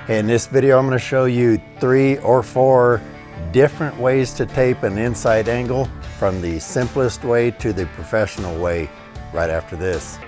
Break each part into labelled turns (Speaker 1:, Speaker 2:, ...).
Speaker 1: In this video, I'm going to show you 3 or 4 different ways to tape an inside angle, from the simplest way to the professional way, right after this.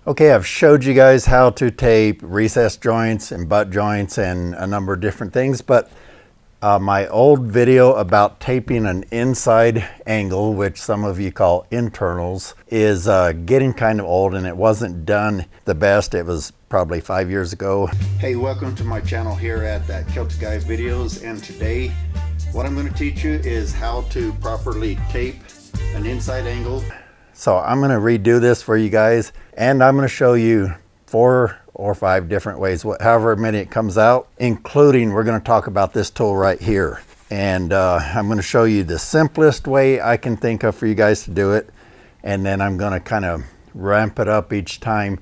Speaker 1: Okay, I've showed you guys how to tape recess joints and butt joints and a number of different things, but my old video about taping an inside angle, which some of you call internals, is getting kind of old, and it wasn't done the best. It was probably 5 years ago. Hey, welcome to my channel here at That Kilted Guy Videos, and today what I'm going to teach you is how to properly tape an inside angle. So I'm going to redo this for you guys, and I'm going to show you 4 or 5 different ways, however many it comes out, including we're going to talk about this tool right here. And I'm going to show you the simplest way I can think of for you guys to do it, and then I'm going to kind of ramp it up each time.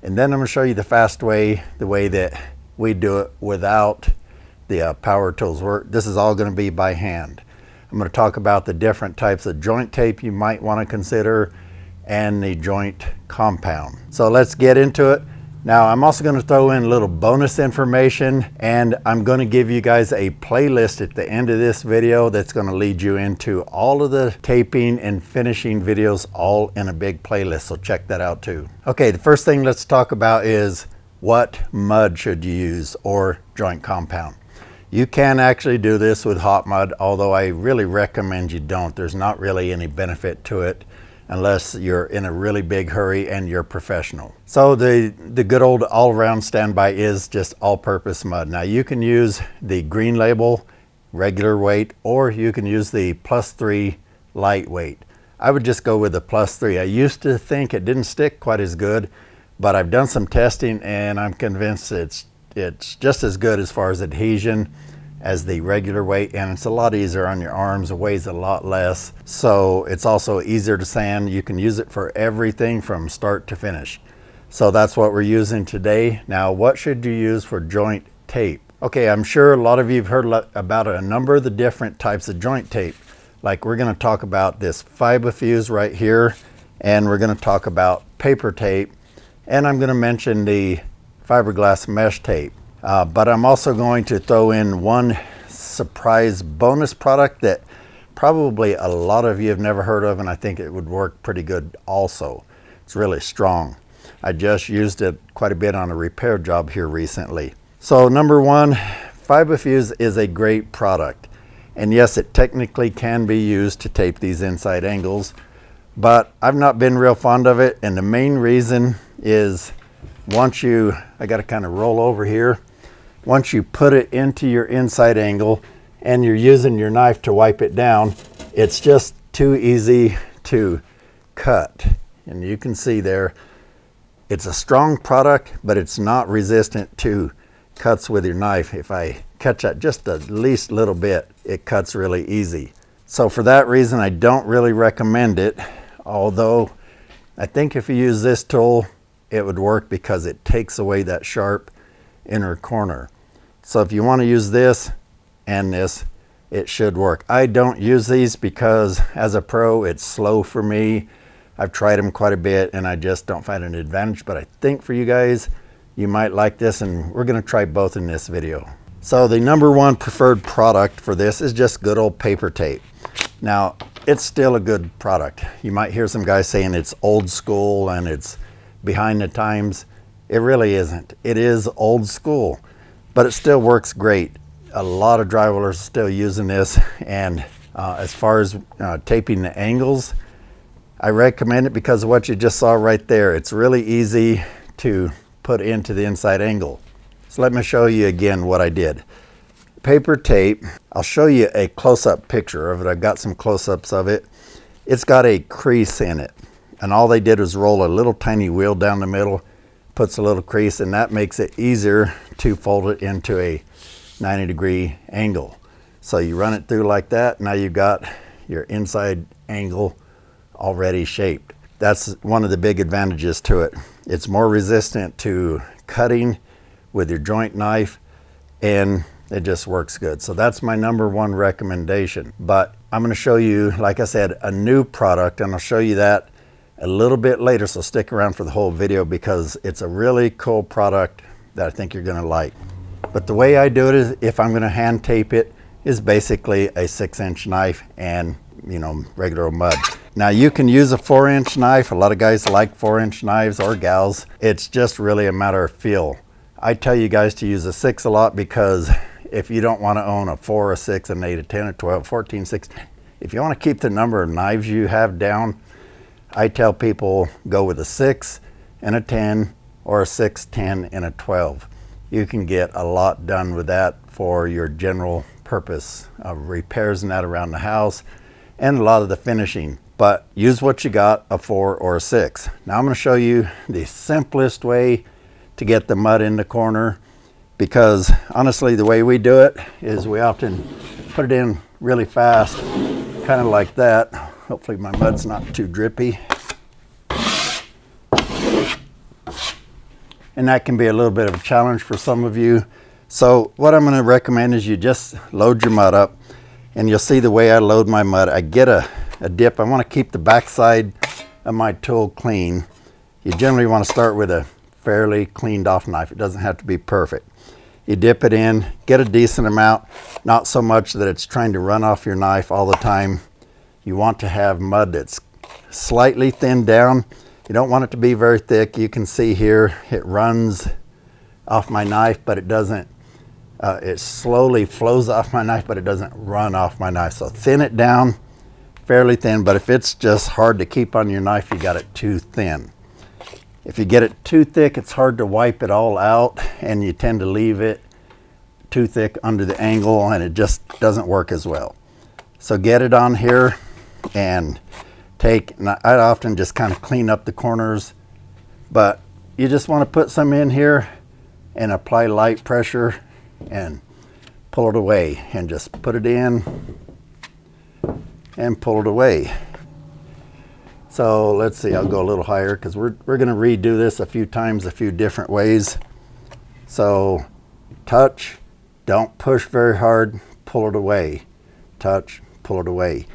Speaker 1: And then I'm going to show you the fast way, the way that we do it without the power tools. This is all going to be by hand. I'm going to talk about the different types of joint tape you might want to consider and the joint compound. So let's get into it. Now I'm also going to throw in a little bonus information, and I'm going to give you guys a playlist at the end of this video that's going to lead you into all of the taping and finishing videos all in a big playlist, so check that out too. Okay, the first thing let's talk about is what mud should you use, or joint compound. You can actually do this with hot mud, although I really recommend you don't. There's not really any benefit to it unless you're in a really big hurry and you're professional. So the good old all-around standby is just all-purpose mud. Now you can use the green label regular weight, or you can use the +3 lightweight. I would just go with the +3. I used to think it didn't stick quite as good, but I've done some testing and I'm convinced it's just as good as far as adhesion as the regular weight, and it's a lot easier on your arms. It weighs a lot less, so it's also easier to sand. You can use it for everything from start to finish. So that's what we're using today. Now, what should you use for joint tape? Okay, I'm sure a lot of you have heard about a number of the different types of joint tape. Like, we're going to talk about this fiberfuse right here, and we're going to talk about paper tape, and I'm going to mention the fiberglass mesh tape. But I'm also going to throw in one surprise bonus product that probably a lot of you have never heard of, and I think it would work pretty good also. It's really strong. I just used it quite a bit on a repair job here recently. So number 1, fiberfuse is a great product. And yes, it technically can be used to tape these inside angles, but I've not been real fond of it, and the main reason is I got to kind of roll over here. Once you put it into your inside angle and you're using your knife to wipe it down, it's just too easy to cut. And you can see there, it's a strong product, but it's not resistant to cuts with your knife. If I catch that just the least little bit, it cuts really easy. So for that reason, I don't really recommend it, although I think if you use this tool, it would work because it takes away that sharp inner corner. So if you want to use this and this, it should work. I don't use these because as a pro, it's slow for me. I've tried them quite a bit and I just don't find an advantage, but I think for you guys, you might like this, and we're going to try both in this video. So the number 1 preferred product for this is just good old paper tape. Now, it's still a good product. You might hear some guys saying it's old school and it's behind the times. It really isn't. It is old school, but it still works great. A lot of drywallers are still using this, and as far as taping the angles, I recommend it because of what you just saw right there. It's really easy to put into the inside angle. So let me show you again what I did. Paper tape, I'll show you a close-up picture of it. I've got some close-ups of it. It's got a crease in it, and all they did was roll a little tiny wheel down the middle, puts a little crease, and that makes it easier to fold it into a 90-degree angle. So you run it through like that. Now you've got your inside angle already shaped. That's one of the big advantages to it. It's more resistant to cutting with your joint knife, and it just works good. So that's my #1 recommendation. But I'm going to show you, like I said, a new product, and I'll show you that a little bit later. So stick around for the whole video because it's a really cool product that I think you're going to like. But the way I do it is, if I'm going to hand tape it, is basically a 6-inch knife and, you know, regular mud. Now you can use a 4-inch knife. A lot of guys like 4-inch knives, or gals. It's just really a matter of feel. I tell you guys to use a 6 a lot, because if you don't want to own a 4, a 6, an 8, a 10, a 12, 14, 16, if you want to keep the number of knives you have down, I tell people go with a 6 and a 10, or a 6, 10, and a 12. You can get a lot done with that for your general purpose of repairs and that around the house, and a lot of the finishing. But use what you got, a 4 or a 6. Now I'm going to show you the simplest way to get the mud in the corner, because honestly the way we do it is we often put it in really fast, kind of like that. Hopefully my mud's not too drippy. And that can be a little bit of a challenge for some of you. So what I'm going to recommend is you just load your mud up, and you'll see the way I load my mud. I get a dip. I want to keep the backside of my tool clean. You generally want to start with a fairly cleaned off knife. It doesn't have to be perfect. You dip it in, get a decent amount, not so much that it's trying to run off your knife all the time. You want to have mud that's slightly thinned down. You don't want it to be very thick. You can see here it runs off my knife, but it doesn't, it slowly flows off my knife, but it doesn't run off my knife. So thin it down, fairly thin. But if it's just hard to keep on your knife, you got it too thin. If you get it too thick, it's hard to wipe it all out, and you tend to leave it too thick under the angle, and it just doesn't work as well. So get it on here, and I often just kind of clean up the corners, but you just want to put some in here and apply light pressure and pull it away, and just put it in and pull it away. So let's see, I'll go a little higher because we're going to redo this a few times, a few different ways. So touch, don't push very hard, pull it away. Touch, pull it away.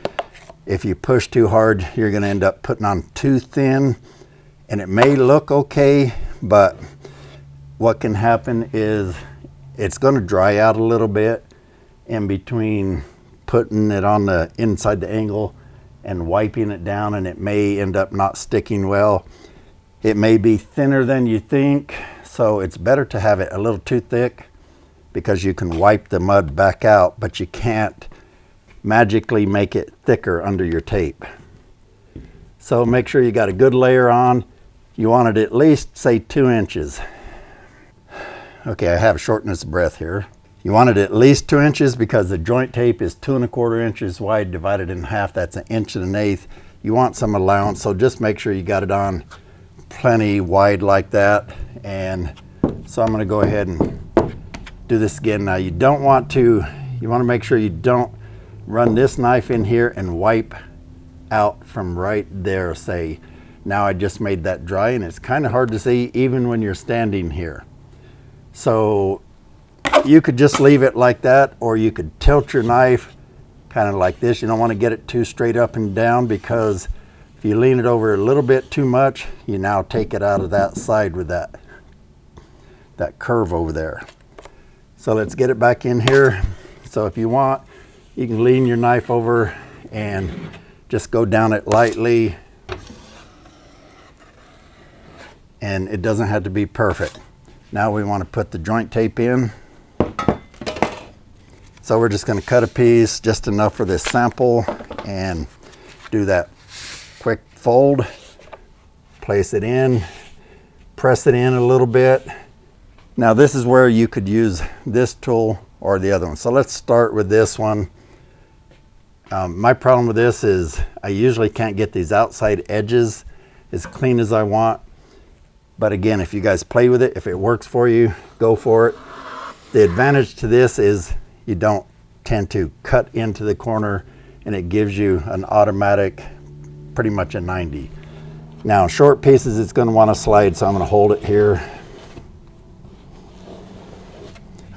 Speaker 1: If you push too hard, you're going to end up putting on too thin, and it may look okay, but what can happen is it's going to dry out a little bit in between putting it on the inside the angle and wiping it down, and it may end up not sticking well. It may be thinner than you think, so it's better to have it a little too thick, because you can wipe the mud back out, but you can't magically make it thicker under your tape. So make sure you got a good layer on. You want it at least, say, 2 inches. Okay, I have shortness of breath here. You want it at least 2 inches, because the joint tape is 2 1/4 inches wide, divided in half. That's 1 1/8 inches. You want some allowance, so just make sure you got it on plenty wide like that. And so I'm going to go ahead and do this again. Now you want to make sure you don't run this knife in here and wipe out from right there. Say, now I just made that dry, and it's kind of hard to see even when you're standing here. So you could just leave it like that, or you could tilt your knife kind of like this. You don't want to get it too straight up and down, because if you lean it over a little bit too much, you now take it out of that side with that curve over there. So let's get it back in here. So if you want, you can lean your knife over and just go down it lightly, and it doesn't have to be perfect. Now we want to put the joint tape in. So we're just going to cut a piece, just enough for this sample, and do that quick fold, place it in, press it in a little bit. Now this is where you could use this tool or the other one. So let's start with this one. My problem with this is I usually can't get these outside edges as clean as I want. But again, if you guys play with it, if it works for you, go for it. The advantage to this is you don't tend to cut into the corner, and it gives you an automatic, pretty much a 90. Now short pieces, it's going to want to slide, so I'm going to hold it here.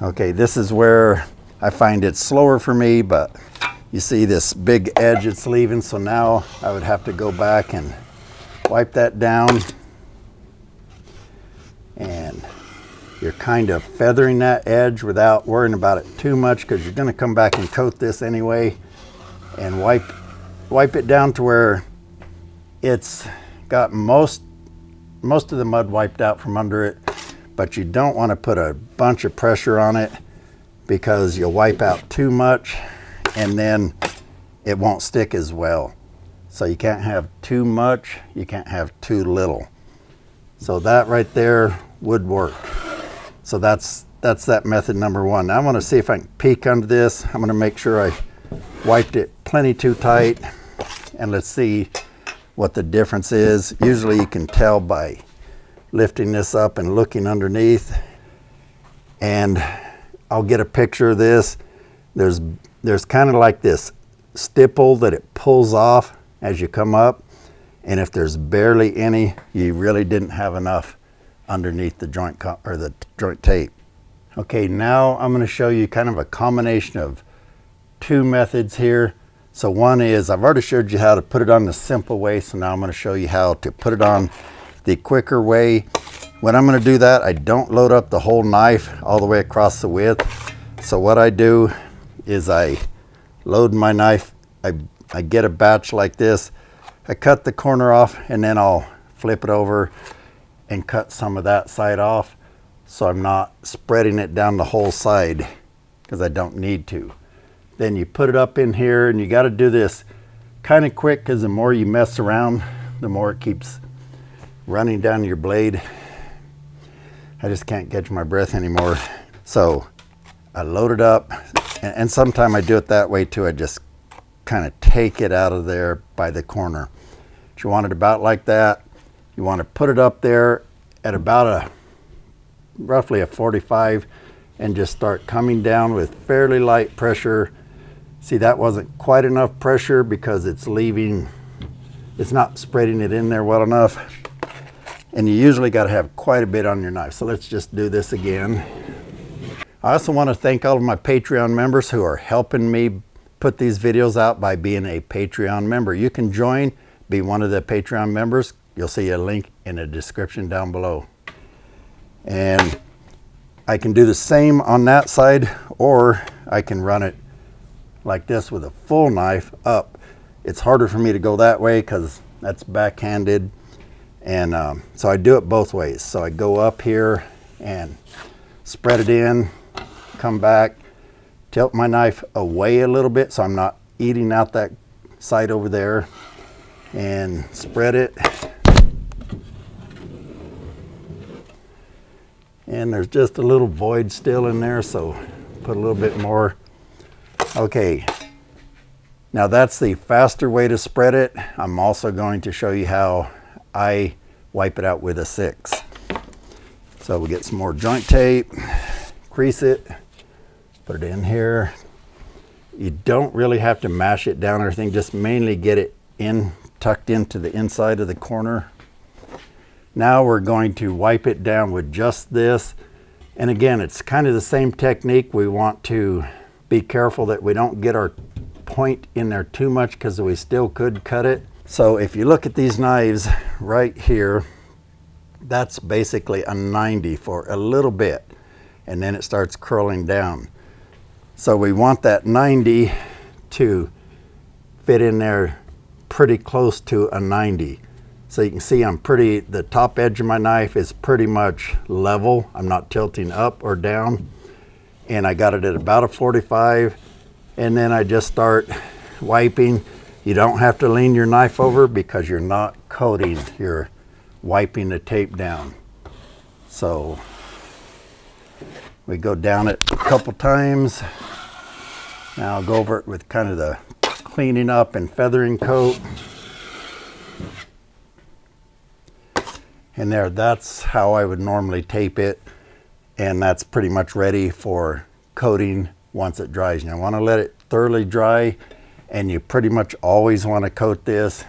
Speaker 1: Okay, this is where I find it slower for me, but you see this big edge it's leaving, so now I would have to go back and wipe that down. And you're kind of feathering that edge without worrying about it too much, because you're going to come back and coat this anyway, and wipe it down to where it's got most of the mud wiped out from under it. But you don't want to put a bunch of pressure on it, because you'll wipe out too much and then it won't stick as well. So you can't have too much, you can't have too little. So that right there would work. So that's that method number one. Now I want to see if I can peek under this. I'm going to make sure I wiped it plenty too tight, and let's see what the difference is. Usually you can tell by lifting this up and looking underneath, and I'll get a picture of this. There's kind of like this stipple that it pulls off as you come up, and if there's barely any, you really didn't have enough underneath the joint or the joint tape. Okay, now I'm going to show you kind of a combination of two methods here. So one is, I've already showed you how to put it on the simple way, so now I'm going to show you how to put it on the quicker way. When I'm going to do that, I don't load up the whole knife all the way across the width. So what I do is I load my knife, I get a batch like this, I cut the corner off, and then I'll flip it over and cut some of that side off, so I'm not spreading it down the whole side, because I don't need to. Then you put it up in here, and you got to do this kind of quick, because the more you mess around, the more it keeps running down your blade. I just can't catch my breath anymore. So I load it up, and sometimes I do it that way too. I just kind of take it out of there by the corner. But you want it about like that. You want to put it up there at about roughly a 45, and just start coming down with fairly light pressure. See, that wasn't quite enough pressure because it's not spreading it in there well enough. And you usually got to have quite a bit on your knife. So let's just do this again. I also want to thank all of my Patreon members who are helping me put these videos out by being a Patreon member. You can join, be one of the Patreon members. You'll see a link in the description down below. And I can do the same on that side, or I can run it like this with a full knife up. It's harder for me to go that way because that's backhanded. And so I do it both ways. So I go up here and spread it in, come back, tilt my knife away a little bit so I'm not eating out that side over there, and spread it. And there's just a little void still in there, so put a little bit more. Okay, now that's the faster way to spread it. I'm also going to show you how I wipe it out with a 6. So we get some more joint tape, crease it, put it in here. You don't really have to mash it down or anything, just mainly get it tucked into the inside of the corner. Now we're going to wipe it down with just this. And again, it's kind of the same technique. We want to be careful that we don't get our point in there too much, because we still could cut it. So if you look at these knives right here, that's basically a 90 for a little bit, and then it starts curling down. So we want that 90 to fit in there pretty close to a 90. So you can see the top edge of my knife is pretty much level. I'm not tilting up or down. And I got it at about a 45. And then I just start wiping. You don't have to lean your knife over because you're not coating, you're wiping the tape down. So we go down it a couple times. Now I'll go over it with kind of the cleaning up and feathering coat. And that's how I would normally tape it. And that's pretty much ready for coating once it dries. You want to let it thoroughly dry, and you pretty much always want to coat this.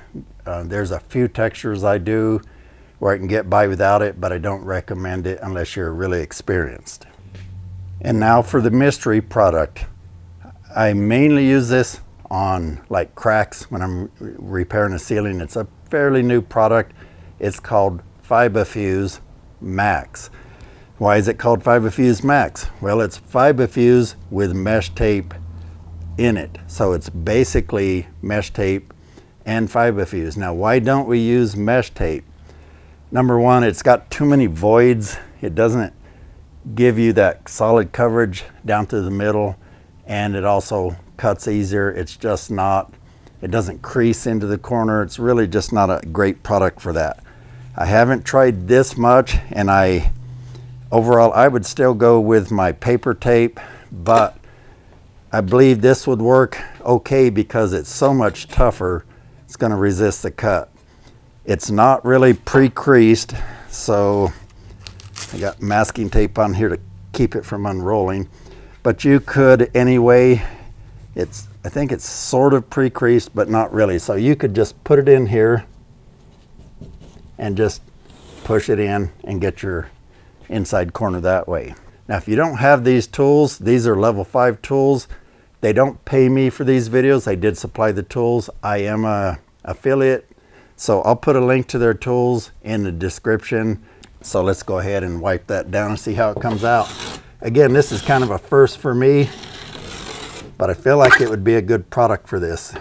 Speaker 1: There's a few textures I do where I can get by without it, but I don't recommend it unless you're really experienced. And now for the mystery product. I mainly use this on like cracks when I'm repairing a ceiling. It's a fairly new product. It's called FiberFuse Max. Why is it called FiberFuse Max? Well, it's FiberFuse with mesh tape in it. So it's basically mesh tape and FiberFuse. Now, why don't we use mesh tape? Number one, it's got too many voids. It doesn't give you that solid coverage down to the middle, and it also cuts easier. It's just not, it doesn't crease into the corner. It's really just not a great product for that. I haven't tried this much, and overall I would still go with my paper tape, but I believe this would work okay because it's so much tougher. It's going to resist the cut. It's not really pre-creased, so I got masking tape on here to keep it from unrolling. But you could anyway. I think it's sort of pre-creased, but not really. So you could just put it in here and just push it in and get your inside corner that way. Now, if you don't have these tools, these are level 5 tools. They don't pay me for these videos. I did supply the tools. I am a affiliate, so I'll put a link to their tools in the description. So let's go ahead and wipe that down and see how it comes out. Again, this is kind of a first for me, but I feel like it would be a good product for this.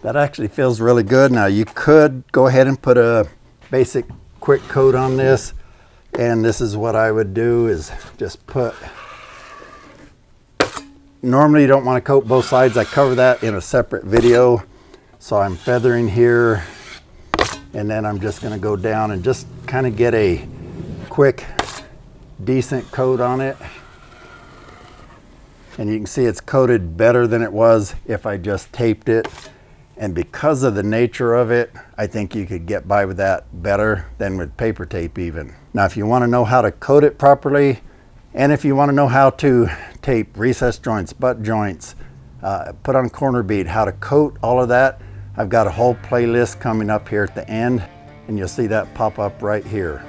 Speaker 1: That actually feels really good. Now, you could go ahead and put a basic quick coat on this, and this is what I would do, is just put, normally you don't want to coat both sides. I cover that in a separate video. So I'm feathering here, and then I'm just going to go down and just kind of get a quick, decent coat on it. And you can see it's coated better than it was if I just taped it. And because of the nature of it, I think you could get by with that better than with paper tape even. Now, if you want to know how to coat it properly, and if you want to know how to tape recessed joints, butt joints, put on corner bead, how to coat all of that, I've got a whole playlist coming up here at the end, and you'll see that pop up right here.